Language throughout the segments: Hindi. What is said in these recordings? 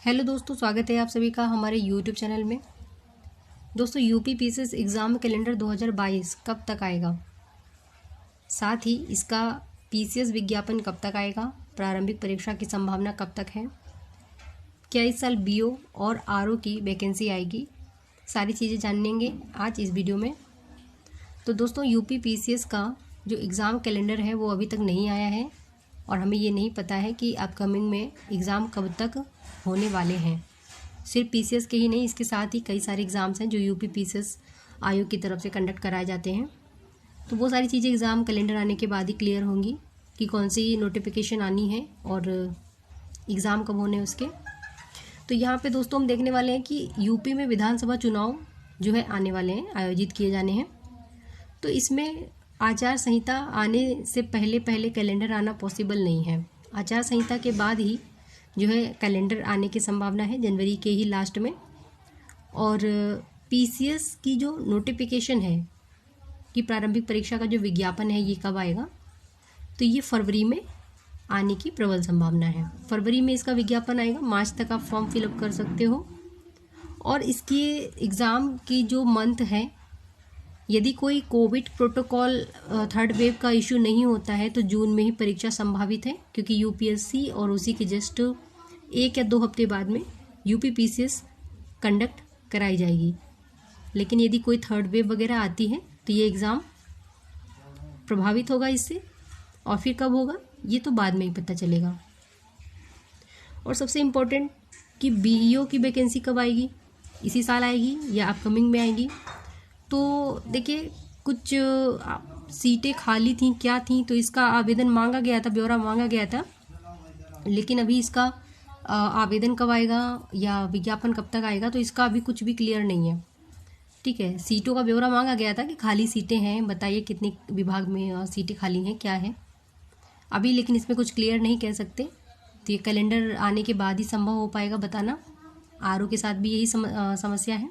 हेलो दोस्तों, स्वागत है आप सभी का हमारे यूट्यूब चैनल में। दोस्तों, यूपी पीसीएस एग्ज़ाम कैलेंडर 2022 कब तक आएगा, साथ ही इसका पीसीएस विज्ञापन कब तक आएगा, प्रारंभिक परीक्षा की संभावना कब तक है, क्या इस साल बीओ और आरओ की वैकेंसी आएगी, सारी चीज़ें जानेंगे आज इस वीडियो में। तो दोस्तों, यूपी पीसीएस का जो एग्ज़ाम कैलेंडर है वो अभी तक नहीं आया है और हमें ये नहीं पता है कि अपकमिंग में एग्ज़ाम कब तक होने वाले हैं। सिर्फ पीसीएस के ही नहीं, इसके साथ ही कई सारे एग्ज़ाम्स हैं जो यूपी पीसीएस आयोग की तरफ से कंडक्ट कराए जाते हैं। तो वो सारी चीज़ें एग्ज़ाम कैलेंडर आने के बाद ही क्लियर होंगी कि कौन सी नोटिफिकेशन आनी है और एग्ज़ाम कब होने उसके। तो यहाँ पे दोस्तों हम देखने वाले हैं कि यूपी में विधानसभा चुनाव जो है आने वाले हैं, आयोजित किए जाने हैं। तो इसमें आचार संहिता आने से पहले पहले कैलेंडर आना पॉसिबल नहीं है। आचार संहिता के बाद ही जो है कैलेंडर आने की संभावना है, जनवरी के ही लास्ट में। और पीसीएस की जो नोटिफिकेशन है कि प्रारंभिक परीक्षा का जो विज्ञापन है ये कब आएगा, तो ये फरवरी में आने की प्रबल संभावना है। फरवरी में इसका विज्ञापन आएगा। मार्च तक आप फॉर्म फिलअप कर सकते हो। और इसके एग्ज़ाम की जो मंथ है, यदि कोई कोविड प्रोटोकॉल थर्ड वेव का इशू नहीं होता है तो जून में ही परीक्षा संभावित है, क्योंकि यूपीएससी और उसी के जस्ट 1 या 2 हफ्ते बाद में यूपी पीसीएस कंडक्ट कराई जाएगी। लेकिन यदि कोई थर्ड वेव वगैरह आती है तो ये एग्ज़ाम प्रभावित होगा इससे, और फिर कब होगा ये तो बाद में ही पता चलेगा। और सबसे इम्पोर्टेंट कि बीईओ की वैकेंसी कब आएगी, इसी साल आएगी या अपकमिंग में आएगी। तो देखिए, कुछ सीटें खाली थी, क्या थी, तो इसका आवेदन मांगा गया था, ब्यौरा मांगा गया था। लेकिन अभी इसका आवेदन कब आएगा या विज्ञापन कब तक आएगा, तो इसका अभी कुछ भी क्लियर नहीं है। ठीक है, सीटों का ब्यौरा मांगा गया था कि खाली सीटें हैं, बताइए कितने विभाग में सीटें खाली हैं, क्या है अभी, लेकिन इसमें कुछ क्लियर नहीं कह सकते। तो ये कैलेंडर आने के बाद ही संभव हो पाएगा बताना। आरओ के साथ भी यही समस्या है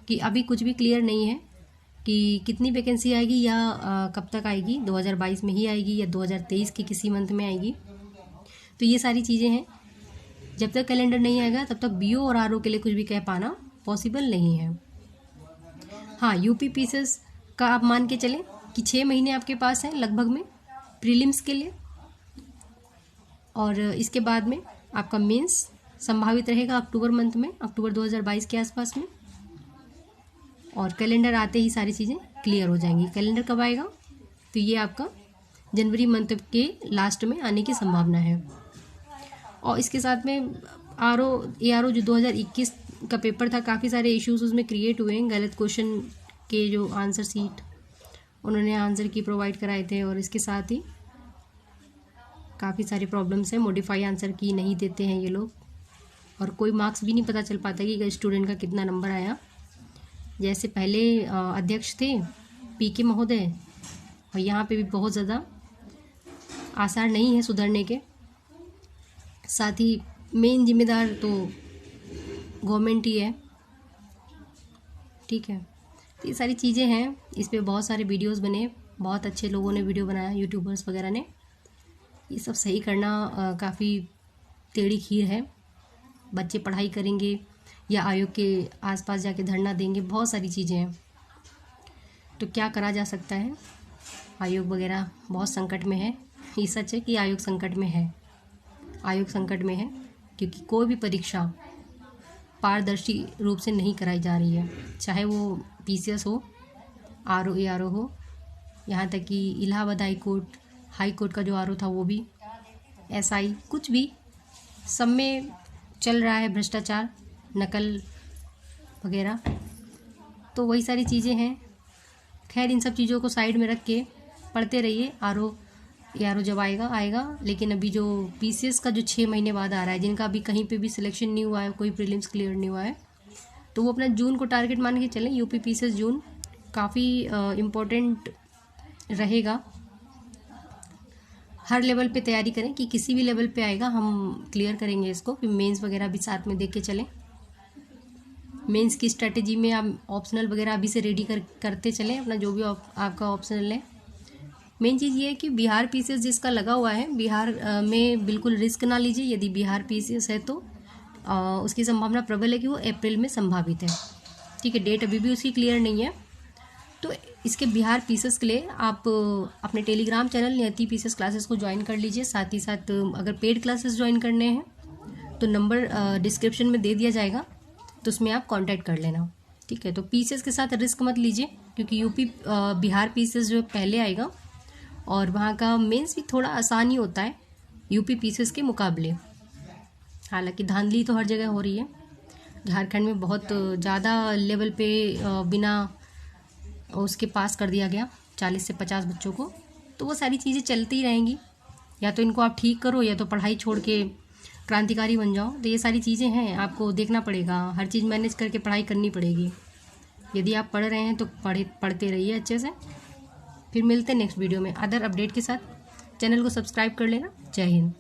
कि अभी कुछ भी क्लियर नहीं है कि कितनी वैकेंसी आएगी या कब तक आएगी, 2022 में ही आएगी या 2023 के किसी मंथ में आएगी। तो ये सारी चीज़ें हैं। जब तक कैलेंडर नहीं आएगा तब तक बीओ और आरओ के लिए कुछ भी कह पाना पॉसिबल नहीं है। हाँ, यूपी पीसीएस का आप मान के चलें कि 6 महीने आपके पास हैं लगभग में प्रीलिम्स के लिए, और इसके बाद में आपका मेंस संभावित रहेगा अक्टूबर मंथ में, अक्टूबर 2022 के आसपास में। और कैलेंडर आते ही सारी चीज़ें क्लियर हो जाएंगी। कैलेंडर कब आएगा, तो ये आपका जनवरी मंथ के लास्ट में आने की संभावना है। और इसके साथ में एआरओ जो 2021 का पेपर था, काफ़ी सारे इश्यूज उसमें क्रिएट हुए हैं। गलत क्वेश्चन के जो आंसर सीट उन्होंने आंसर की प्रोवाइड कराए थे, और इसके साथ ही काफ़ी सारी प्रॉब्लम्स हैं। मॉडिफाई आंसर की नहीं देते हैं ये लोग, और कोई मार्क्स भी नहीं पता चल पाता कि स्टूडेंट का कितना नंबर आया। जैसे पहले अध्यक्ष थे पीके महोदय, और यहाँ पे भी बहुत ज़्यादा आसार नहीं है सुधरने के। साथ ही मेन जिम्मेदार तो गवर्नमेंट ही है। ठीक है, तो ये सारी चीज़ें हैं। इस पे बहुत सारे वीडियोस बने, बहुत अच्छे लोगों ने वीडियो बनाया, यूट्यूबर्स वगैरह ने। ये सब सही करना काफ़ी टेढ़ी खीर है। बच्चे पढ़ाई करेंगे या आयोग के आसपास जाके धरना देंगे, बहुत सारी चीज़ें हैं। तो क्या करा जा सकता है, आयोग वगैरह बहुत संकट में है। ये सच है कि आयोग संकट में है, आयोग संकट में है, क्योंकि कोई भी परीक्षा पारदर्शी रूप से नहीं कराई जा रही है, चाहे वो पीसीएस हो, आरओ एआरओ हो, यहाँ तक कि इलाहाबाद हाई कोर्ट का जो आरओ था वो भी, एसआई, कुछ भी, सब में चल रहा है भ्रष्टाचार, नकल वगैरह। तो वही सारी चीज़ें हैं। खैर, इन सब चीज़ों को साइड में रख के पढ़ते रहिए। आरओ जब आएगा। लेकिन अभी जो पीसीएस का जो 6 महीने बाद आ रहा है, जिनका अभी कहीं पे भी सिलेक्शन नहीं हुआ है, कोई प्रीलिम्स क्लियर नहीं हुआ है, तो वो अपना जून को टारगेट मान के चलें। यूपी पीसीएस जून काफ़ी इम्पोर्टेंट रहेगा। हर लेवल पे तैयारी करें कि किसी भी लेवल पे आएगा हम क्लियर करेंगे इसको। फिर मेंस वगैरह भी साथ में देख के चलें। मेंस की स्ट्रेटेजी में आप ऑप्शनल वगैरह अभी से रेडी करते चलें, अपना जो भी आपका ऑप्शनल है। मेन चीज़ ये है कि बिहार पीसीएस जिसका लगा हुआ है, बिहार में बिल्कुल रिस्क ना लीजिए। यदि बिहार पीसीएस है तो उसकी संभावना प्रबल है कि वो अप्रैल में संभावित है। ठीक है, डेट अभी भी उसकी क्लियर नहीं है। तो इसके बिहार पीसेस के लिए आप अपने टेलीग्राम चैनल नियति पीसेस क्लासेस को ज्वाइन कर लीजिए। साथ ही साथ अगर पेड क्लासेस ज्वाइन करने हैं तो नंबर डिस्क्रिप्शन में दे दिया जाएगा, तो उसमें आप कांटेक्ट कर लेना। ठीक है, तो पीसेस के साथ रिस्क मत लीजिए, क्योंकि यूपी बिहार पीसेस जो पहले आएगा और वहाँ का मेंस भी थोड़ा आसान ही होता है यूपी पीसेस के मुकाबले। हालांकि धांधली तो हर जगह हो रही है। झारखंड में बहुत ज़्यादा लेवल पे बिना उसके पास कर दिया गया 40 से 50 बच्चों को। तो वो सारी चीज़ें चलती ही रहेंगी, या तो इनको आप ठीक करो या तो पढ़ाई छोड़ के क्रांतिकारी बन जाओ। तो ये सारी चीज़ें हैं, आपको देखना पड़ेगा, हर चीज़ मैनेज करके पढ़ाई करनी पड़ेगी। यदि आप पढ़ रहे हैं तो पढ़ते रहिए अच्छे से। फिर मिलते हैं नेक्स्ट वीडियो में अदर अपडेट के साथ। चैनल को सब्सक्राइब कर लेना। जय हिंद।